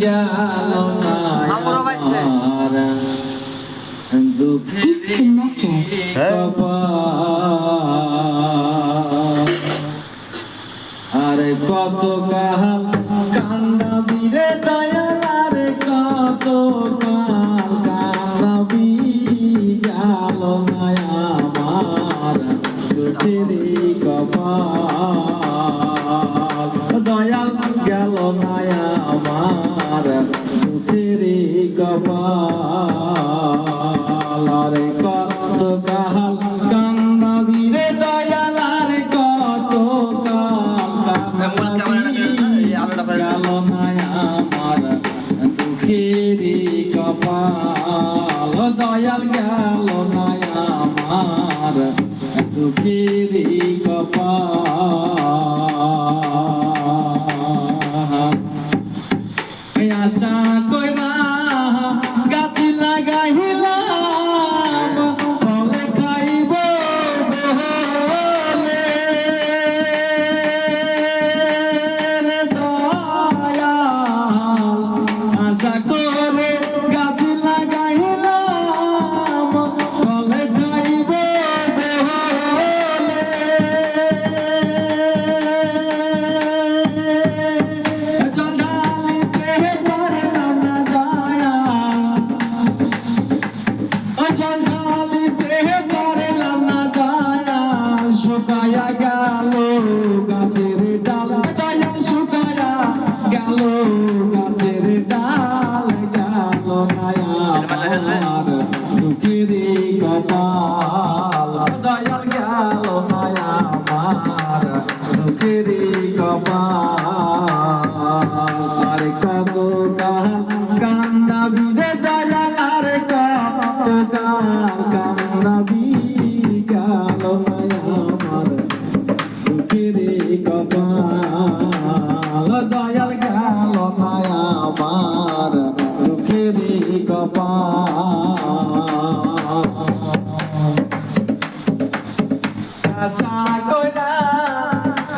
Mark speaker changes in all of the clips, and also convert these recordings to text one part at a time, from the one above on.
Speaker 1: গেল না
Speaker 2: আমারও বাজছে।
Speaker 1: আমার দুঃখের কপাল। আরে কত কাল কান্দাবি রে দয়াল, আরে কত কাল কান্দাবি গেল না আমার দুঃখের কপাল। দয়াল গেল না আমার দুঃখের কপাল। আরে কত কাল কান্দাবি রে দয়াল, আরে কত কাল গেল না আমার দুঃখের কপাল। দয়াল গেল না আমার দুঃখের কপাল। আশা কইরা গাছ লাগাইলাম, ফলে খাইব বলে রে দয়াল। আশা করে গাছ লাগাইলাম, ফলে খাইব বলে জঞ্জালিতে পারলাম না দয়াল, জঞ্জালিতে পারলাম না দয়াল। শুকায়া গেল গাছের ডাল, দয়াল শুকায়া গেল গাছের ডাল। গেল না আমার দুঃখের কপাল। দয়াল গেল না আমার দুঃখের কপাল। আরে কত কাল কান্দাবি রে দয়াল, আরে কত কাল কান্দাবি গেল না আমার দুঃখের কপাল। দয়াল গেল না আমার দুঃখের কপাল। আশা কইরা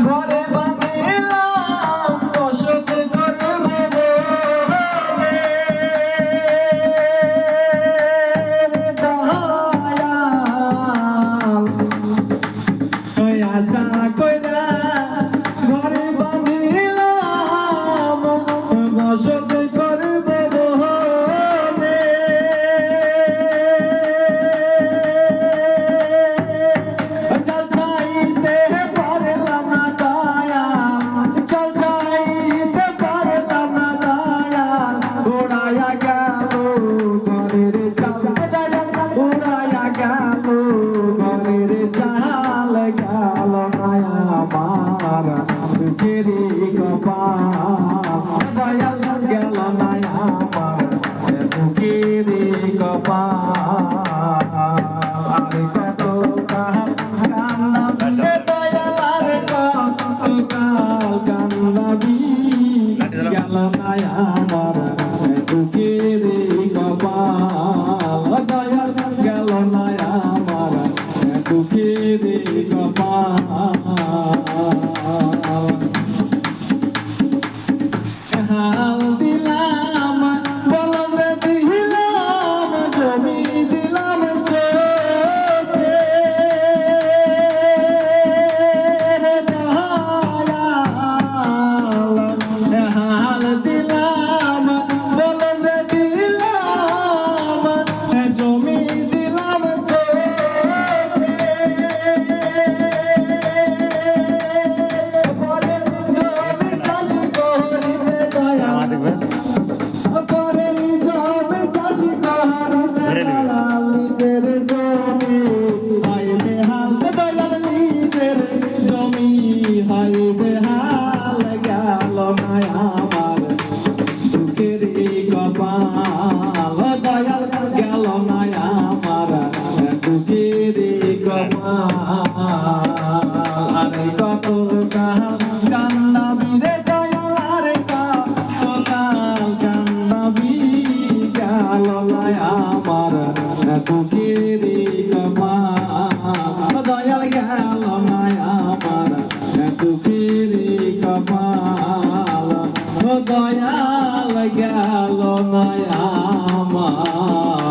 Speaker 1: ঘরে বাঁধিলাম, বসত করব বলে দয়াল। আশা কইরা ঘরে বাঁধিলাম, বসত করব বলে জল চাইতে পারলাম না দয়াল, জল চাইতে পারলাম না দয়াল। উড়াইয়া গেল ঘরের চাল দয়াল, উড়াইয়া গেল ঘরের চাল। গেল না আমার দুঃখের কপাল। দয়াল গেল না আমার দুঃখের কপাল। আরে কত কাল কান্দাবি রে দয়াল, আরে কত কাল কান্দাবি গেল না আমার দুঃখের কপাল। দয়াল গেল না আমার দুঃখের কপাল। হাল দিলাম বলদ রে দিলাম, জমি দিলাম চোখে রে দয়াল। হাল দিলাম গেল না আমার